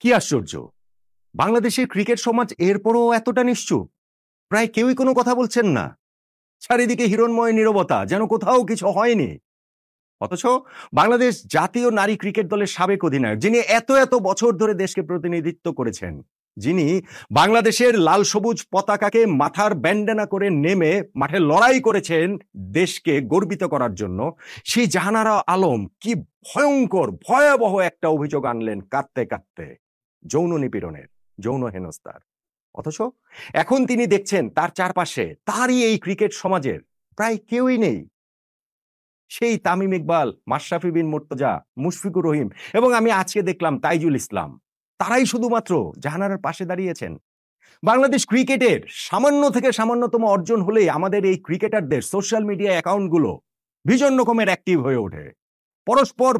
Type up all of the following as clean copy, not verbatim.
কি আশ্চর্য! বাংলাদেশের ক্রিকেট সমাজ এরপরও এতটা নিশ্চুপ। প্রায় কেউই কোনো কথা বলছেন না। চারিদিকে হিরণ্ময় নীরবতা, যেন কোথাও কিছু হয়নি। অথচ বাংলাদেশ জাতীয় নারী ক্রিকেট দলের সাবেক অধিনায়ক, যিনি এত এত বছর ধরে দেশকে প্রতিনিধিত্ব করেছেন, যিনি বাংলাদেশের লাল সবুজ পতাকাকে মাথার ব্যান্ডানা করে নেমে মাঠে লড়াই করেছেন দেশকে গর্বিত করার জন্য, সেই জাহানারা আলম কি ভয়ঙ্কর ভয়াবহ একটা অভিযোগ আনলেন কাঁদতে কাঁদতে, যৌন নিপীড়নের, যৌন হেনস্থার। অথচ এখন তিনি দেখছেন তার চারপাশে তারই এই ক্রিকেট সমাজের প্রায় কেউই নেই। সেই তামিম ইকবাল, মাশরাফি বিন মুর্তজা, মুশফিকুর রহিম এবং আমি আজকে দেখলাম তাইজুল ইসলাম, তারাই শুধুমাত্র জাহানারার পাশে দাঁড়িয়েছেন। বাংলাদেশ ক্রিকেটের সামান্য থেকে সামান্যতম অর্জন হলেই আমাদের এই ক্রিকেটারদের সোশ্যাল মিডিয়া অ্যাকাউন্টগুলো ভীষণ রকমের অ্যাক্টিভ হয়ে ওঠে।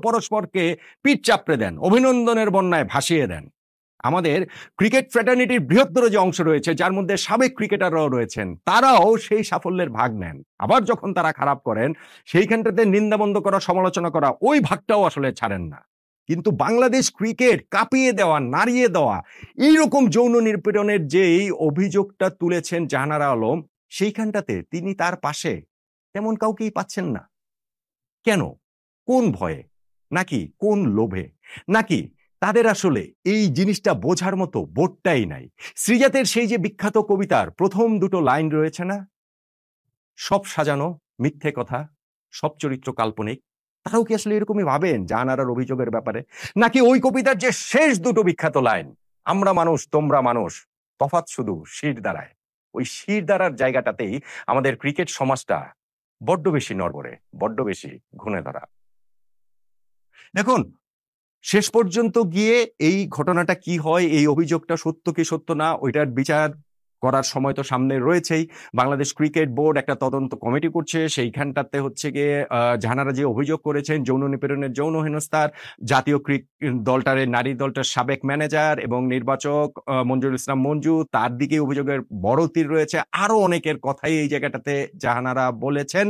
পরস্পরকে পিঠ চাপড়ে দেন, অভিনন্দনের বন্যায় ভাসিয়ে দেন। আমাদের ক্রিকেট ফ্র্যাটার্নিটির বৃহত্তর যে অংশ রয়েছে, যার মধ্যে সাবেক ক্রিকেটাররাও রয়েছেন, তারাও সেই সাফল্যের ভাগ নেন। আবার যখন তারা খারাপ করেন, সেইখানটাতে নিন্দাবন্ধ করা, সমালোচনা করা, ওই ভাগটাও আসলে ছাড়েন না। কিন্তু বাংলাদেশ ক্রিকেট কাঁপিয়ে দেওয়া, নাড়িয়ে দেওয়া, এইরকম যৌন নিপীড়নের যে এই অভিযোগটা তুলেছেন জাহানারা আলম, সেইখানটাতে তিনি তার পাশে তেমন কাউকেই পাচ্ছেন না। কেন? কোন ভয়ে? নাকি কোন লোভে? নাকি তাদের আসলে এই জিনিসটা বোঝার মতো বোধটাই নাই? শ্রীজাতের সেই যে বিখ্যাত কবিতার প্রথম দুটো লাইন রয়েছে না, সব সাজানো মিথ্যে কথা, সব চরিত্র কাল্পনিক, তারাও কি আসলে এরকমই ভাবেন জাহানারার অভিযোগের ব্যাপারে? নাকি ওই কবিতার যে শেষ দুটো বিখ্যাত লাইন, আমরা মানুষ তোমরা মানুষ, তফাৎ শুধু শির দ্বারায়, ওই শির দ্বারার জায়গাটাতেই আমাদের ক্রিকেট সমাজটা বড্ড বেশি নড়বড়ে, বড্ড বেশি ঘুণে ধরা। দেখুন, শেষ পর্যন্ত গিয়ে এই ঘটনাটা কি হয়, এই অভিযোগটা সত্য কি সত্য না, ওইটার বিচার করার সময় তো সামনে রয়েছেই। বাংলাদেশ ক্রিকেট বোর্ড একটা তদন্ত কমিটি করছে, সেইখানটাতে হচ্ছে গিয়ে জাহানারা যে অভিযোগ করেছেন যৌন নিপীড়নের, যৌন হেনস্থার, জাতীয় দলটার, নারী দলটার সাবেক ম্যানেজার এবং নির্বাচক মঞ্জুরুল ইসলাম মঞ্জু, তার দিকে অভিযোগের বড় তীর রয়েছে। আরো অনেকের কথাই এই জায়গাটাতে জাহানারা বলেছেন।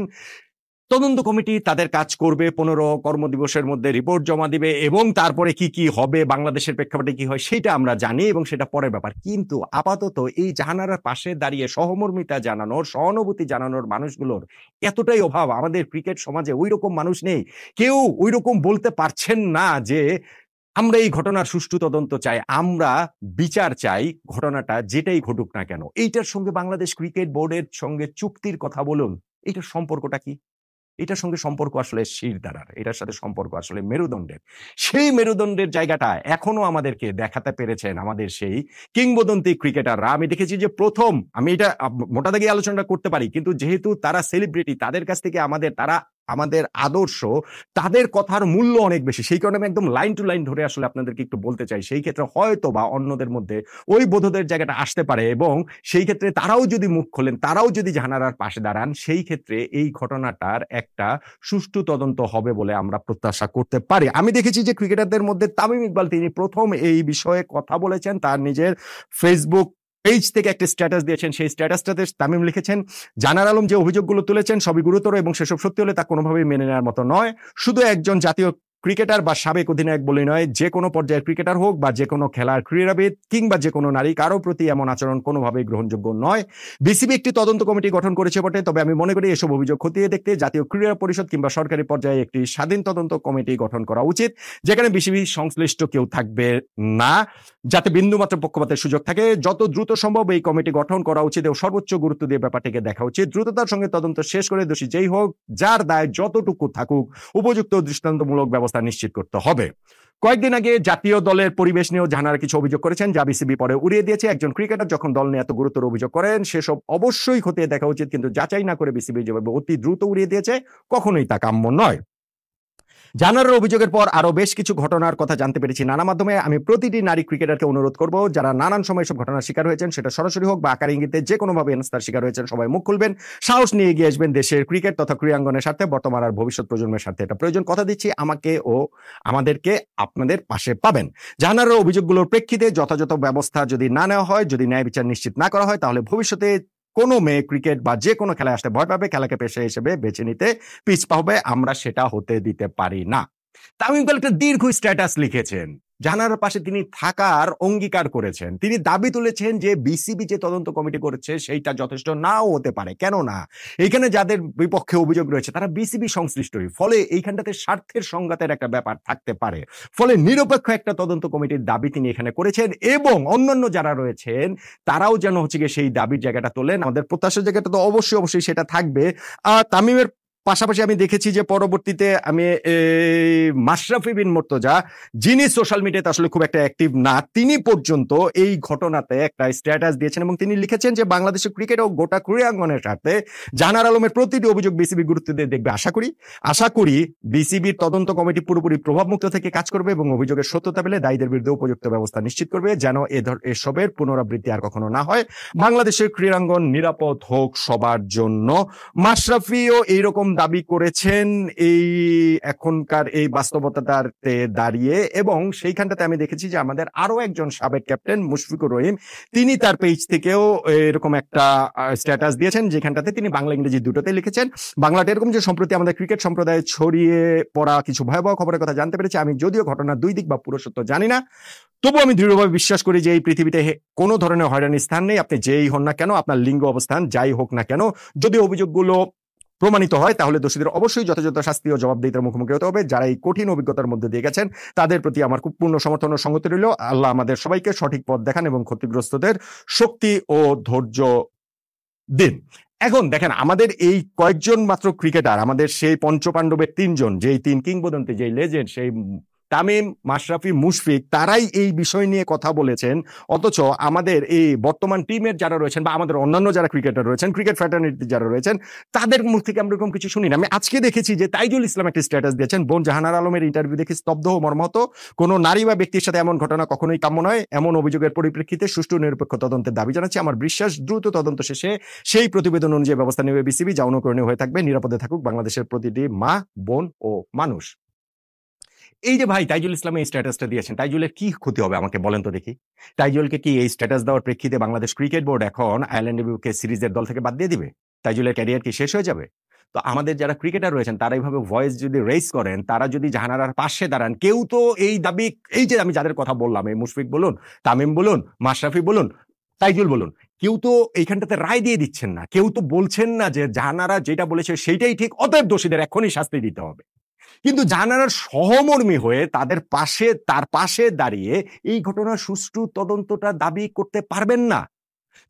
তদন্ত কমিটি তাদের কাজ করবে, 15 কর্মদিবসের মধ্যে রিপোর্ট জমা দিবে এবং তারপরে কি কি হবে, বাংলাদেশের প্রেক্ষাপটে কি হয় সেটা আমরা জানি এবং সেটা পরের ব্যাপার। কিন্তু আপাতত এই জাহানারার পাশে দাঁড়িয়ে সহমর্মিতা জানানোর, সহানুভূতি জানানোর মানুষগুলোর এতটাই অভাব। আমাদের ক্রিকেট সমাজে ওই রকম মানুষ নেই। কেউ ওই রকম বলতে পারছেন না যে আমরা এই ঘটনার সুষ্ঠু তদন্ত চাই, আমরা বিচার চাই, ঘটনাটা যেটাই ঘটুক না কেন। এইটার সঙ্গে বাংলাদেশ ক্রিকেট বোর্ডের সঙ্গে চুক্তির কথা বলুন, এইটার সম্পর্কটা কি? এটার সঙ্গে সম্পর্ক আসলে শিরদাঁড়ার, এটার সাথে সম্পর্ক আসলে মেরুদণ্ডের। সেই মেরুদণ্ডের জায়গাটা এখনো আমাদেরকে দেখাতে পেরেছেন আমাদের সেই কিংবদন্তি ক্রিকেটাররা। আমি দেখেছি যে প্রথম, আমি এটা মোটা দাগে আলোচনা করতে পারি, কিন্তু যেহেতু তারা সেলিব্রিটি, তাদের কাছ থেকে আমাদের আদর্শ, তাদের কথার মূল্য অনেক বেশি। সেই কারণে আমি একদম লাইন টু লাইন ধরে আসলে আপনাদেরকে একটু বলতে চাই। সেই ক্ষেত্রে হয়তো বা অন্যদের মধ্যে ওই বোধদের জায়গাটা আসতে পারে এবং সেই ক্ষেত্রে তারাও যদি মুখ খোলেন, তারাও যদি জাহানারার পাশে দাঁড়ান, সেই ক্ষেত্রে এই ঘটনাটার একটা সুষ্ঠু তদন্ত হবে বলে আমরা প্রত্যাশা করতে পারি। আমি দেখেছি যে ক্রিকেটারদের মধ্যে তামিম ইকবাল, তিনি প্রথম এই বিষয়ে কথা বলেছেন, তার নিজের ফেসবুক পেজ থেকে একটা স্ট্যাটাস দিয়েছেন। সেই স্ট্যাটাসটাতে তামিম লিখেছেন, জাহানারা আলম যে অভিযোগগুলো তুলেছেন সবই গুরুতর এবং সেসব সত্যি হলে তা কোনোভাবেই মেনে নেওয়ার মতো নয়। শুধু একজন জাতীয় ক্রিকেটার বা সাবেক অধিনায়ক বলে নয়, যে কোনো পর্যায়ের ক্রিকেটার হোক বা যে কোনো খেলার ক্রীড়াবিদ কিংবা যে কোনো নারী, কারো প্রতি এমন আচরণ কোনোভাবেই গ্রহণযোগ্য নয়। বিসিবি একটি তদন্ত কমিটি গঠন করেছে বটে, তবে আমি মনে করি এসব অভিযোগ খতিয়ে দেখতে জাতীয় ক্রীড়া পরিষদ কিংবা সরকারি পর্যায়ে একটি স্বাধীন তদন্ত কমিটি গঠন করা উচিত, যেখানে বিসিবি সংশ্লিষ্ট কেউ থাকবে না, যাতে বিন্দুমাত্র পক্ষপাতের সুযোগ থাকে। যত দ্রুত সম্ভব এই কমিটি গঠন করা উচিত এবং সর্বোচ্চ গুরুত্ব দিয়ে ব্যাপারটিকে দেখা উচিত। দ্রুততার সঙ্গে তদন্ত শেষ করে দোষী যেই হোক, যার দায় যতটুকু থাকুক, উপযুক্ত দৃষ্টান্তমূলক ব্যবস্থা নিশ্চিত করতে হবে। কয়েকদিন আগে জাতীয় দলের পরিবেশ নিয়েও জাহানারা কিছু অভিযোগ করেছেন, যা বিসিবি পরে উড়িয়ে দিয়েছে। একজন ক্রিকেটার যখন দল নিয়ে এত গুরুতর অভিযোগ করেন, সেসব অবশ্যই খতিয়ে দেখা উচিত, কিন্তু যাচাই না করে বিসিবি যেভাবে অতি দ্রুত উড়িয়ে দিয়েছে, কখনোই তা কাম্য নয়। জাহানারার অভিযোগের পর আরো বেশ কিছু ঘটনার কথা জানতে পেরেছি নানা মাধ্যমে। আমি প্রতিটি নারী ক্রিকেটারকে অনুরোধ করব, যারা নানান সময় সব ঘটনার শিকার হয়েছেন, সেটা সরাসরি হোক বা আকার ইঙ্গিতে যে কোনোভাবে হেনস্থার শিকার হয়েছেন, সবাই মুখ খুলবেন, সাহস নিয়ে এগিয়ে আসবেন দেশের ক্রিকেট তথা ক্রীড়াঙ্গনের স্বার্থে, বর্তমান আর ভবিষ্যৎ প্রজন্মের স্বার্থে। এটা প্রয়োজন। কথা দিচ্ছি, আমাকে ও আমাদেরকে আপনাদের পাশে পাবেন। জাহানারার অভিযোগগুলোর প্রেক্ষিতে যথাযথ ব্যবস্থা যদি না নেওয়া হয়, যদি ন্যায় বিচার নিশ্চিত না করা হয়, তাহলে ভবিষ্যতে কোনো মেয়ে ক্রিকেট বা যে কোনো খেলায় আসতে ভয় পাবে, খেলাকে পেশা হিসেবে বেছে নিতে পিছপা হবে। আমরা সেটা হতে দিতে পারি না। তামিম ইকবাল একটা দীর্ঘ স্ট্যাটাস লিখেছেন, জাহানারার পাশে তিনি থাকার অঙ্গীকার করেছেন। তিনি দাবি তুলেছেন যে বিসিবি যে তদন্ত কমিটি করেছে সেইটা যথেষ্ট নাও হতে পারে। কেন না? এইখানে যাদের বিপক্ষে অভিযোগ রয়েছে তারা বিসিবি সংশ্লিষ্টই, ফলে এইখানটাতে স্বার্থের সংঘাতের একটা ব্যাপার থাকতে পারে। ফলে নিরপেক্ষ একটা তদন্ত কমিটির দাবি তিনি এখানে করেছেন এবং অন্যান্য যারা রয়েছেন তারাও যেন হচ্ছে গিয়ে সেই দাবির জায়গাটা তোলেন। আমাদের প্রত্যাশার জায়গাটা তো অবশ্যই সেটা থাকবে। তামিমের পাশাপাশি আমি দেখেছি যে পরবর্তীতে আমি মাশরাফি বিন মুর্তজা, যিনি সোশ্যাল মিডিয়াতে আসলে খুব একটা অ্যাক্টিভ না, তিনি পর্যন্ত এই ঘটনাতে একটা স্ট্যাটাস দিয়েছেন এবং তিনি লিখেছেন যে বাংলাদেশের ক্রিকেট ও গোটা ক্রীড়াঙ্গনের স্বার্থে জাহানার আলমের প্রতিটি অভিযোগ বিসিবি গুরুত্ব দিয়ে দেখবে। আশা করি বিসিবির তদন্ত কমিটি পুরোপুরি প্রভাবমুক্ত থেকে কাজ করবে এবং অভিযোগের সত্যতা পেলে দায়ীদের বিরুদ্ধে উপযুক্ত ব্যবস্থা নিশ্চিত করবে, যেন এসবের পুনরাবৃত্তি আর কখনো না হয়। বাংলাদেশের ক্রীড়াঙ্গন নিরাপদ হোক সবার জন্য। মাশরাফিও এইরকম দাবি করেছেন এই এখনকার এই বাস্তবতাতে দাঁড়িয়ে, এবং সেইখানটাতে আমি দেখেছি যে আমাদের আরো একজন সাবেক ক্যাপ্টেন মুশফিকুর রহিম, তিনি তার পেজ থেকেও এরকম একটা স্ট্যাটাস দিয়েছেন যেখানটাতে তিনি বাংলা ইংরেজি দুটোতে লিখেছেন, বাংলাটা এরকম যে সম্প্রতি আমাদের ক্রিকেট সম্প্রদায়ে ছড়িয়ে পড়া কিছু ভয়াবহ খবরের কথা জানতে পেরেছি। আমি যদিও ঘটনার দুই দিক বা পুরো সত্য জানি না, তবু আমি দৃঢ়ভাবে বিশ্বাস করি যে এই পৃথিবীতে কোনো ধরনের হয়রানির স্থান নেই। আপনি যেই হন না কেন, আপনার লিঙ্গ অবস্থান যাই হোক না কেন, যদি অভিযোগগুলো প্রমাণিত হয় তাহলে দোষীদের অবশ্যই যথাযথ শাস্তি ও জবাবদিহিতার মুখোমুখি হতে হবে। যারা এই কঠিন অভিজ্ঞতার মধ্যে দিয়ে গেছেন তাদের প্রতি আমার খুব পূর্ণ সমর্থন ও সঙ্গতি রইল। আল্লাহ আমাদের সবাইকে সঠিক পথ দেখান এবং ক্ষতিগ্রস্তদের শক্তি ও ধৈর্য দিন। এখন দেখেন, আমাদের এই কয়েকজন মাত্র ক্রিকেটার, আমাদের সেই পঞ্চপাণ্ডবের তিনজন, যেই তিন কিংবদন্তি, যেই লেজেন্ড, সেই তামিম, মাশরাফি, মুশফিক, তারাই এই বিষয় নিয়ে কথা বলেছেন। অথচ আমাদের এই বর্তমান টিমের যারা রয়েছেন বা আমাদের অন্যান্য যারা ক্রিকেটার রয়েছেন, ক্রিকেট ফ্র্যাটার্নিটি যারা রয়েছেন, তাদের মুখ থেকে আমরা এরকম কিছু শুনি না। আমি আজকে দেখেছি যে তাইজুল ইসলাম একটা স্ট্যাটাস দিয়েছেন, বোন জাহানার আলমের ইন্টারভিউ দেখে স্তব্ধ ও মর্মাহত। কোনো নারী বা ব্যক্তির সাথে এমন ঘটনা কখনোই কাম্য নয়। এমন অভিযোগের পরিপ্রেক্ষিতে সুষ্ঠু নিরপেক্ষ তদন্তের দাবি জানাচ্ছি। আমার বিশ্বাস দ্রুত তদন্ত শেষে সেই প্রতিবেদন অনুযায়ী ব্যবস্থা নেবে বিসিবি, যা অনুকরণীয় হয়ে থাকবে। নিরাপদে থাকুক বাংলাদেশের প্রতিটি মা, বোন ও মানুষ। এই যে ভাই তাইজুল ইসলাম এই স্ট্যাটাসটা দিয়েছেন, তাইজুলের কি ক্ষতি হবে আমাকে বলেন তো দেখি? তাইজুলকে কি এই স্ট্যাটাস দেওয়ার প্রেক্ষিতে বাংলাদেশ ক্রিকেট বোর্ড এখন আয়ারল্যান্ডের বিপক্ষে সিরিজের দল থেকে বাদ দিয়ে দিবে? তাইজুলের ক্যারিয়ার কি শেষ হয়ে যাবে? তো আমাদের যারা ক্রিকেটার রয়েছেন তারা এইভাবে ভয়েস যদি রেইজ করেন, তারা যদি জাহানারার পাশে দাঁড়ান, কেউ তো এই দাবি, এই যে আমি যাদের কথা বললাম, এই মুশফিক বলুন, তামিম বলুন, মাশরাফি বলুন, তাইজুল বলুন, কেউ তো এইখানটাতে রায় দিয়ে দিচ্ছেন না। কেউ তো বলছেন না যে জাহানারা যেটা বলেছে সেইটাই ঠিক, অতএব দোষীদের এখনই শাস্তি দিতে হবে। কিন্তু জাহানারার সহমর্মী হয়ে তার পাশে দাঁড়িয়ে এই ঘটনার সুষ্ঠু তদন্তটা দাবি করতে পারবেন না।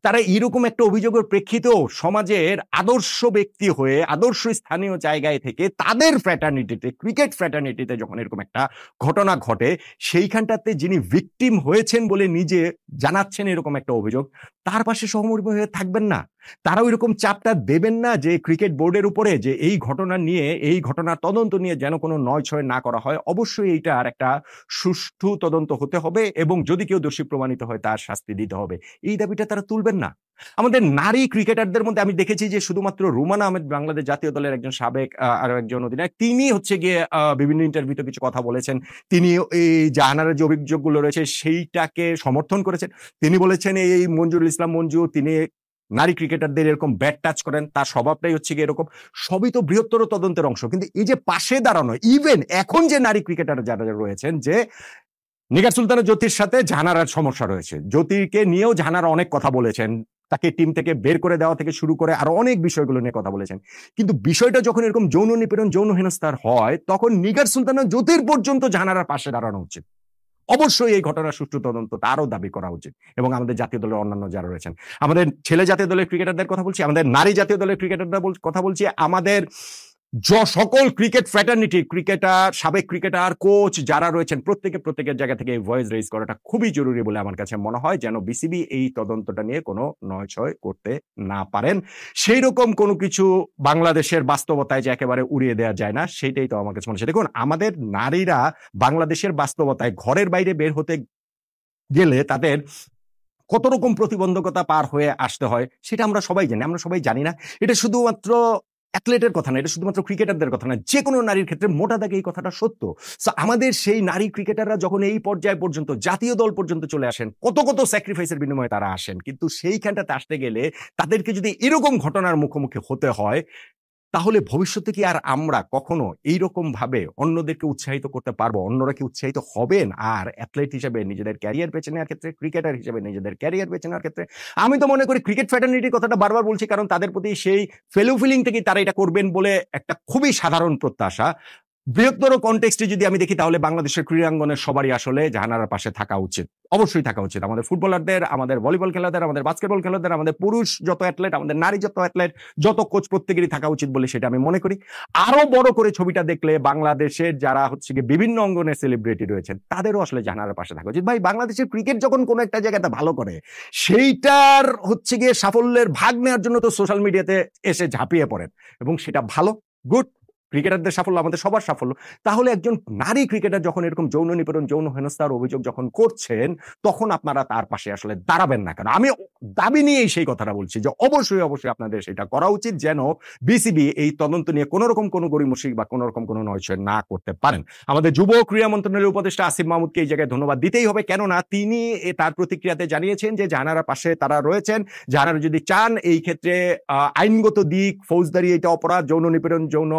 তারা এরকম একটা অভিযোগের প্রেক্ষিতেও সমাজের আদর্শ ব্যক্তি হয়ে আদর্শ স্থানীয় জায়গায় থেকে তাদের ফ্র্যাটার্নিটিতে, ক্রিকেট ফ্র্যাটার্নিটিতে যখন এরকম একটা ঘটনা ঘটে, সেইখানটাতে যিনি ভিকটিম হয়েছেন বলে নিজে জানাচ্ছেন এরকম একটা অভিযোগ, তার পাশে সহমর্মী হয়ে থাকবেন না? তারাও এরকম চাপটা দেবেন না যে ক্রিকেট বোর্ডের উপরে যে এই ঘটনা নিয়ে, এই ঘটনার তদন্ত নিয়ে যেন কোনো নয়ছয় না করা হয়? অবশ্যই এইটার একটা সুষ্ঠু তদন্ত হতে হবে এবং যদি কেউ দোষী প্রমাণিত হয় তার শাস্তি দিতে হবে। এই দাবিটা তারা তুলবেন না। আমাদের নারী ক্রিকেটারদের মধ্যে আমি দেখেছি যে শুধুমাত্র রুমানা আহমেদ, বাংলাদেশ জাতীয় দলের একজন সাবেক আরো একজন অধিনায়ক, তিনি হচ্ছে গিয়ে বিভিন্ন ইন্টারভিউতে কিছু কথা বলেছেন। তিনি এই জাহানারার যে অভিযোগগুলো রয়েছে সেইটাকে সমর্থন করেছেন। তিনি বলেছেন এই মঞ্জুরুল ইসলাম মঞ্জু, তিনি নারী ক্রিকেটারদের এরকম ব্যাট টাচ করেন, তার স্বভাবটাই হচ্ছে গিয়ে এরকম। সবই তো বৃহত্তর তদন্তের অংশ। কিন্তু এই যে পাশে দাঁড়ানো, ইভেন এখন যে নারী ক্রিকেটার যারা রয়েছেন, যে নিগার সুলতানা জ্যোতির সাথে জাহানারার সমস্যা রয়েছে, জ্যোতিকে নিয়েও জাহানারা অনেক কথা বলেছেন, তাকে টিম থেকে বের করে দেওয়া থেকে শুরু করে আরো অনেক বিষয়গুলো নিয়ে কথা বলেছেন। কিন্তু বিষয়টা যখন এরকম যৌন নিপীড়ন, যৌন হেনস্থার হয়, তখন নিগার সুলতানা জ্যোতির পর্যন্ত জাহানারার পাশে দাঁড়ানো উচিত। অবশ্যই এই ঘটনার সুষ্ঠু তদন্ত তারও দাবি করা উচিত। এবং আমাদের জাতীয় দলের অন্যান্য যারা রয়েছেন, আমাদের ছেলে জাতীয় দলের ক্রিকেটারদের কথা বলছি, আমাদের নারী জাতীয় দলের ক্রিকেটারদের কথা বলছি, আমাদের সকল ক্রিকেট ফ্র্যাটার্নিটি, ক্রিকেটার, সাবেক ক্রিকেটার, কোচ যারা রয়েছেন, প্রত্যেকের জায়গা থেকে ভয়েস রেইজ করাটা খুবই জরুরি বলে আমার কাছে মনে হয়, যেন বিসিবি এই তদন্তটা নিয়ে কোনো নয়ছয় করতে না পারেন। সেই রকম কোনো কিছু বাংলাদেশের বাস্তবতায় যে একেবারে উড়িয়ে দেওয়া যায় না, সেটাই তো আমার কাছে মনে হচ্ছে। দেখুন, আমাদের নারীরা বাংলাদেশের বাস্তবতায় ঘরের বাইরে বের হতে গেলে তাদের কত রকম প্রতিবন্ধকতা পার হয়ে আসতে হয় সেটা আমরা সবাই জানি। আমরা সবাই জানি না? এটা শুধুমাত্র অ্যাথলেটের কথা না, এটা শুধুমাত্র ক্রিকেটারদের কথা না, যে কোনো নারীর ক্ষেত্রে মোটা দাগে এই কথাটা সত্য। সো আমাদের সেই নারী ক্রিকেটাররা যখন এই পর্যায় পর্যন্ত, জাতীয় দল পর্যন্ত চলে আসেন, কত স্যাক্রিফাইসের বিনিময়ে তারা আসেন, কিন্তু সেইখানটাতে আসতে গেলে তাদেরকে যদি এরকম ঘটনার মুখোমুখি হতে হয়, তাহলে ভবিষ্যতে কি আর আমরা কখনো এইরকম ভাবে অন্যদেরকে উৎসাহিত করতে পারবো? অন্যরা কি উৎসাহিত হবেন? আর অ্যাথলেট হিসেবে নিজেদের ক্যারিয়ার বেছে নেওয়ার ক্ষেত্রে, ক্রিকেটার হিসেবে নিজেদের ক্যারিয়ার বেছে নেওয়ার ক্ষেত্রে আমি তো মনে করি ক্রিকেট ফ্র্যাটার্নিটির কথাটা বারবার বলছি, কারণ তাদের প্রতি সেই ফেলো ফিলিং থেকেই তারা এটা করবেন বলে একটা খুবই সাধারণ প্রত্যাশা। বৃহত্তর কনটেক্সটে যদি আমি দেখি, তাহলে বাংলাদেশের ক্রীড়াঙ্গনের সবারই আসলে জাহানারার পাশে থাকা উচিত। অবশ্যই থাকা উচিত। আমাদের ফুটবলারদের, আমাদের ভলিবল খেলোয়াড়দের, আমাদের বাস্কেটবল খেলোয়াড়দের, আমাদের পুরুষ যত অ্যাথলেট, আমাদের নারী যত অ্যাথলেট, যত কোচ, প্রত্যেকেরই থাকা উচিত বলে সেটা আমি মনে করি। আরো বড় করে ছবিটা দেখলে বাংলাদেশের যারা হচ্ছে গিয়ে বিভিন্ন অঙ্গনের সেলিব্রিটি রয়েছেন, তাদেরও আসলে জাহানারার পাশে থাকা উচিত। ভাই, বাংলাদেশের ক্রিকেট যখন কোনো একটা জায়গাতে ভালো করে, সেইটার হচ্ছে গিয়ে সাফল্যের ভাগ নেওয়ার জন্য তো সোশ্যাল মিডিয়াতে এসে ঝাঁপিয়ে পড়েন, এবং সেটা ভালো, গুড। ক্রিকেটারদের সাফল্য আমাদের সবার সাফল্য। তাহলে একজন নারী ক্রিকেটার যখন এরকম যৌন নিপীড়ন, যৌন হেনস্থার অভিযোগ যখন করছেন, তখন আপনারা তার পাশে আসলে দাঁড়াবেন না কেন? আমি দাবি নিয়েই সেই কথাটা বলছি যে অবশ্যই অবশ্যই আপনাদের সেটা করা উচিত, যেন বিসিবি এই তদন্ত নিয়ে কোন রকম কোনো গড়িমসি বা কোন রকম কোনো নয়ছয় না করতে পারেন। আমাদের যুব ক্রীড়া মন্ত্রণালয়ের উপদেষ্টা আসিফ মাহমুদকে এই জায়গায় ধন্যবাদ দিতেই হবে, কেননা তিনি তার প্রতিক্রিয়াতে জানিয়েছেন যে জাহানারার পাশে তারা রয়েছেন। জাহানারা যদি চান এই ক্ষেত্রে আইনগত দিক, ফৌজদারি এটা অপরাধ, যৌন নিপীড়ন, যৌন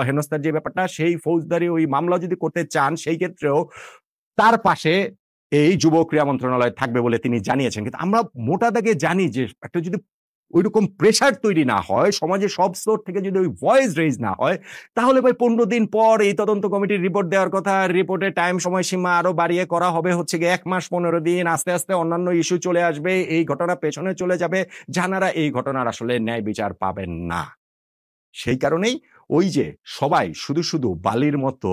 হেনস্থার যে ব্যাপারটা, সেই ফৌজদারি ওই মামলা যদি করতে চান, সেই ক্ষেত্রেও তার পাশে এই যুব ক্রীড়া মন্ত্রণালয় থাকবে বলে তিনি জানিয়েছেন। কিন্তু আমরা মোটা দাগে জানি যে একটা যদি ওইরকম প্রেশার তৈরি না হয়, সমাজে সব স্তর থেকে যদি ওই ভয়েস রেজ না হয়, তাহলে ভাই 15 দিন পর এই তদন্ত কমিটির রিপোর্ট দেওয়ার কথা, রিপোর্টের টাইম সময়সীমা আরো বাড়িয়ে করা হবে হচ্ছে গিয়ে 1 মাস 15 দিন, আস্তে আস্তে অন্যান্য ইস্যু চলে আসবে, এই ঘটনা পেছনে চলে যাবে, জানারা এই ঘটনার আসলে ন্যায় বিচার পাবেন না। সেই কারণেই ওই যে সবাই শুধু শুধু বালির মতো,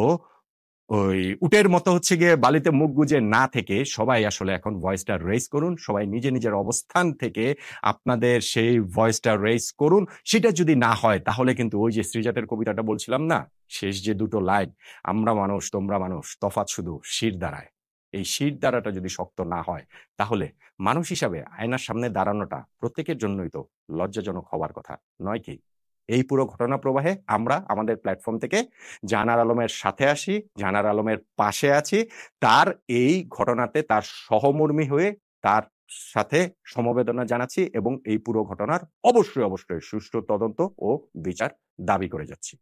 ওই উটের মতো হচ্ছে গিয়ে বালিতে মুখ গুজে না থেকে সবাই আসলে এখন ভয়েসটা রেজ করুন। সবাই নিজে নিজের অবস্থান থেকে আপনাদের সেই ভয়েসটা রেজ করুন। সেটা যদি না হয়, তাহলে কিন্তু ওই যে শ্রীজাতের কবিতাটা বলছিলাম না, শেষ যে দুটো লাইন, আমরা মানুষ তোমরা মানুষ, তফাৎ শুধু শির দ্বারায়, এই শির দ্বারাটা যদি শক্ত না হয়, তাহলে মানুষ হিসাবে আয়নার সামনে দাঁড়ানোটা প্রত্যেকের জন্যই তো লজ্জাজনক হওয়ার কথা, নয় কি? এই পুরো ঘটনা প্রবাহে আমরা আমাদের প্ল্যাটফর্ম থেকে জাহানার আলমের সাথে আসি, জাহানার আলমের পাশে আছি, তার এই ঘটনাতে তার সহমর্মী হয়ে তার সাথে সমবেদনা জানাচ্ছি, এবং এই পুরো ঘটনার অবশ্যই অবশ্যই সুষ্ঠু তদন্ত ও বিচার দাবি করে যাচ্ছি।